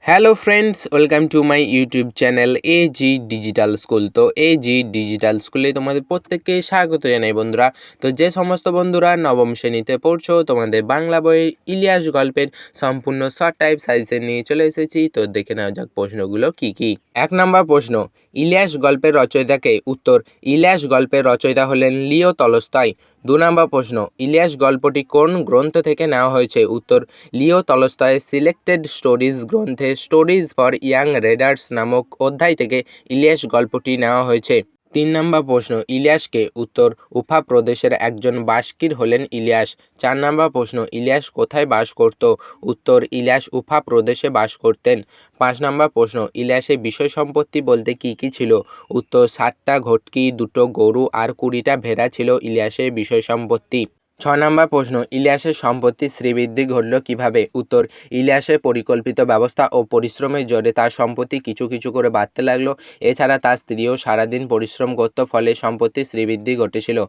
Hello friends, welcome to my YouTube channel AG digital school. তো AG digital স্কুলে তোমাদের প্রত্যেককে স্বাগত জানাই বন্ধুরা। তো যে সমস্ত বন্ধুরা নবম শ্রেণীতে পড়ছো, তোমাদের বাংলা বইয়ের ইলিয়াস গল্পের সম্পূর্ণ শর্ট টাইপ সাজেশন নিয়ে চলে এসেছি। তো দেখে নেওয়া যাক প্রশ্নগুলো কি কি। 1 নম্বর প্রশ্ন, ইলিয়াস গল্পের রচয়িতাকে? উত্তর, ইলিয়াস গল্পের রচয়িতা হলেন লিও তলস্তয়। 2 নম্বর প্রশ্ন, ইলিয়াস গল্পটি কোন গ্রন্থ থেকে নেওয়া হয়েছে? উত্তর, লিও তলস্তয়ের সিলেক্টেড স্টোরিজ গ্রন্থে স্টোরিজ ফর ইয়াং রিডার্স নামক অধ্যায় থেকে ইলিয়াস গল্পটি নেওয়া হয়েছে। 3 নম্বর প্রশ্ন, ইলিয়াসকে? উত্তর, উফা প্রদেশের একজন বাস্কির হলেন ইলিয়াস। 4 নম্বর প্রশ্ন, ইলিয়াস কোথায় বাস করত? উত্তর, ইলিয়াস উফা প্রদেশে বাস করতেন। 5 নম্বর প্রশ্ন, ইলিয়াসের বিষয় সম্পত্তি বলতে কি কি ছিল? উত্তর, 7টা ঘটকি, 2টো গরু আর 20টা ভেড়া ছিল ইলিয়াসের বিষয় সম্পত্তি। 6 নম্বর প্রশ্ন, ইলিয়াসের সম্পত্তির শ্রীবৃদ্ধি ঘটল কিভাবে? উত্তর, ইলিয়াসের পরিকল্পিত ব্যবস্থা ও পরিশ্রমের জোরে তার সম্পত্তি কিছু কিছু করে বাড়তে লাগলো। এছাড়া তার স্ত্রীও সারাদিন পরিশ্রম করত, ফলে সম্পত্তির শ্রীবৃদ্ধি ঘটেছিল।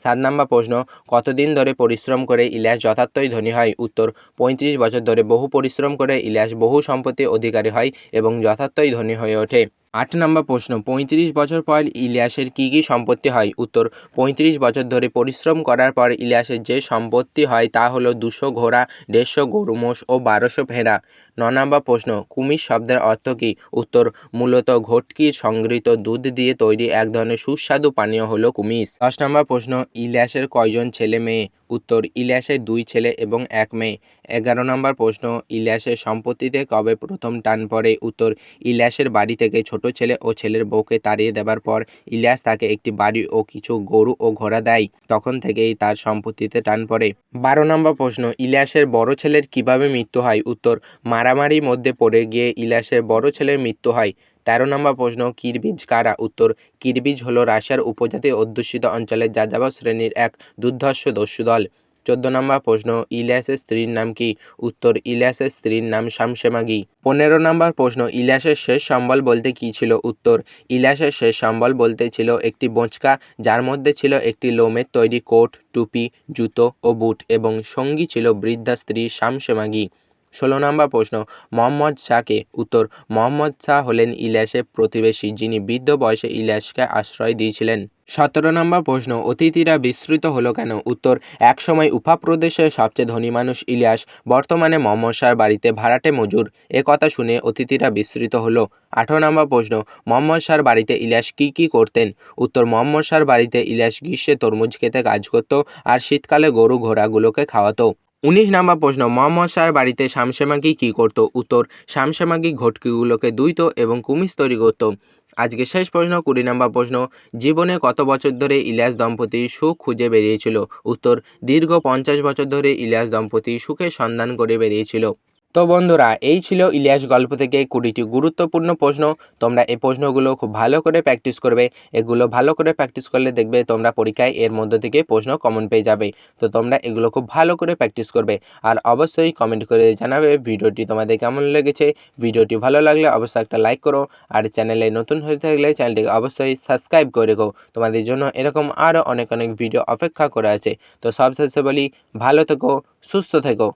7 নম্বর প্রশ্ন, কতদিন ধরে পরিশ্রম করে ইলিয়াস যথার্থই ধনী হয়? উত্তর, 35 বছর ধরে বহু পরিশ্রম করে ইলিয়াস বহু সম্পত্তির অধিকারী হয় এবং যথার্থই ধনী হয়ে ওঠে। 8 নম্বর প্রশ্ন, 35 বছর পর ইলিয়াসের কী কী সম্পত্তি হয়? উত্তর, 35 বছর ধরে পরিশ্রম করার পর ইলিয়াসের যে সম্পত্তি হয় তা হলো 200 ঘোড়া, 150 গরু মোষ ও 1200 ভেড়া। 9 নম্বর প্রশ্ন, কুমির শব্দের অর্থ কী? উত্তর, মূলত ঘটকির সংগৃহীত দুধ দিয়ে তৈরি এক ধরনের সুস্বাদু পানীয় হলো কুমিস। 10 নম্বর প্রশ্ন, ইলিয়াসের কয়জন ছেলে মেয়ে? উত্তর, ইলিয়াসের 2 ছেলে এবং 1 মেয়ে। 11 নম্বর প্রশ্ন, ইলিয়াসের সম্পত্তিতে কবে প্রথম টান পড়ে? উত্তর, ইলিয়াসের বাড়ি থেকে ছোট ছেলে ও ছেলের বউকে তাড়িয়ে দেবার পর ইলিয়াস তাকে একটি বাড়ি ও কিছু গরু ও ঘোড়া দেয়। তখন থেকেই তার সম্পত্তিতে টান পড়ে। 12 নম্বর প্রশ্ন, ইলিয়াসের বড় ছেলের কিভাবে মৃত্যু হয়? উত্তর, মারামারির মধ্যে পড়ে গিয়ে ইলিয়াসের বড় ছেলের মৃত্যু হয়। 13 নম্বর প্রশ্ন, কিরবিজ কারা? উত্তর, কিরবিজ হলো রাশিয়ার উপজাতি অধ্যুষিত অঞ্চলের যাযাবর শ্রেণীর এক দুর্ধর্ষ দস্যু দল। 14 নম্বর প্রশ্ন, ইলিয়াসের স্ত্রীর নাম কি? উত্তর, ইলিয়াসের স্ত্রীর নাম শামশেমাগি। 15 নম্বর প্রশ্ন, ইলিয়াসের শেষ সম্বল বলতে কি ছিল? উত্তর, ইলিয়াসের শেষ সম্বল বলতে ছিল একটি বোঁচকা, যার মধ্যে ছিল একটি লোমের তৈরি কোট, টুপি, জুতো ও বুট এবং সঙ্গী ছিল বৃদ্ধা স্ত্রী শামশেমাগি। 16 নম্বর প্রশ্ন, মোহাম্মদ শাহকে? উত্তর, মোহাম্মদ শাহ হলেন ইলিয়াসের প্রতিবেশী, যিনি বৃদ্ধ বয়সে ইলিয়াসকে আশ্রয় দিয়েছিলেন। 17 নম্বর প্রশ্ন, অতিথিরা বিস্মৃত হলো কেন? উত্তর, একসময় উফা প্রদেশের সবচেয়ে ধনী মানুষ ইলিয়াস বর্তমানে মোহাম্মদ শাহর বাড়িতে ভাড়াটে মজুর। এ কথা শুনে অতিথিরা বিস্মৃত হলো। 18 নম্বর প্রশ্ন, মোহাম্মদ শাহর বাড়িতে ইলিয়াস কি কি করতেন? উত্তর, মোহাম্মদ শাহর বাড়িতে ইলিয়াস গ্রীষ্মে তরমুজ খেতে কাজ করত আর শীতকালে গরু ঘোড়াগুলোকে খাওয়াতো। 19 নম্বর প্রশ্ন, মোহাম্মদ শাহর বাড়িতে শামশেমাগি কি করত? উত্তর, শামশেমাগি ঘটকিগুলোকে দুইত এবং কুমিজ তৈরি করত। আজকে শেষ প্রশ্ন, 20 নম্বর প্রশ্ন, জীবনে কত বছর ধরে ইলিয়াস দম্পতি সুখ খুঁজে বেরিয়েছিল? উত্তর, দীর্ঘ 50 বছর ধরে ইলিয়াস দম্পতি সুখের সন্ধান করে বেরিয়েছিল। তো বন্ধুরা, এই ছিল ইলিয়াস গল্প থেকে 20টি গুরুত্বপূর্ণ প্রশ্ন। তোমরা এই প্রশ্নগুলো খুব ভালো করে প্র্যাকটিস করবে। এগুলো ভালো করে প্র্যাকটিস করলে দেখবে তোমরা পরীক্ষায় এর মধ্যে থেকে প্রশ্ন কমন পেয়ে যাবে। তো তোমরা এগুলো খুব ভালো করে প্র্যাকটিস করবে আর অবশ্যই কমেন্ট করে জানাবে ভিডিওটি তোমাদের কেমন লেগেছে। ভিডিওটি ভালো লাগলে অবশ্যই একটা লাইক করো আর চ্যানেলে নতুন হয়ে থাকলে চ্যানেলটিকে অবশ্যই সাবস্ক্রাইব করে রেখো। তোমাদের জন্য এরকম আরও অনেক অনেক ভিডিও অপেক্ষা করে আছে। তো সবশেষে বলি, ভালো থেকো, সুস্থ থেকো।